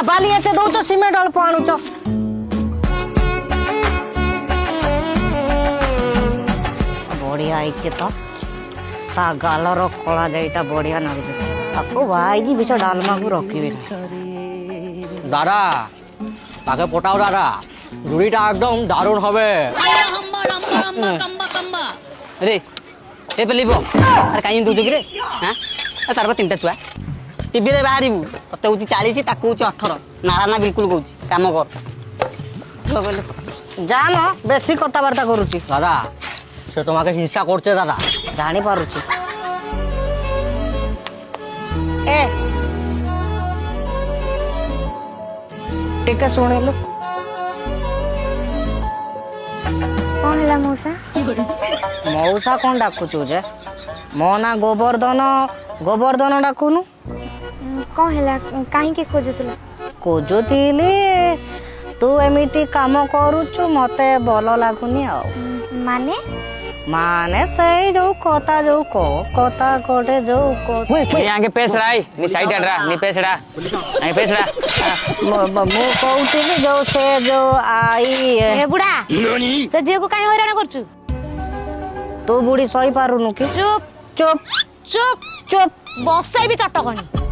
बाली एते दउछ सिमेंट अल्प आणुछ बढ़िया आइछ तो ता गालर कला जाईटा बढ़िया नागि ताको भाईजी बिच डालमा को रखिबे दादा ताके पटाओ दादा जुड़ीटा एकदम दारुण হবে अरे ए पेलिबो अरे काई दूजो रे हां तार बा तीनटा छुआ टीवी रे बाहरिबू तते होची 40 ताकू होची 18 नाला ना बिल्कुल कहूची काम कर जान बेसी कथा वार्ता करूची दादा से तुम्हाके हिंसा करछे दादा जानी पारुची ए टिके सुनेलु कौन है मौसा मौसा कौन डाकुचु जे मो ना गोवर्धन डाकुनु कौन है कहीं के खोजुतला खोजुतिली तू एमिति काम करूचु मते भलो लागुनी आ माने माने सही जो कोता जो को कोता कोटे जो को नी आगे पेसराई नी साइड अडरा नी पेसड़ा आगे पेसड़ा मो कहउतिली जो से जो आई ए बुढ़ा से जे को काई हैरान करछु तू बुढ़ी सही पारुनु कि चुप चुप चुप चुप बसाई भी चटकनी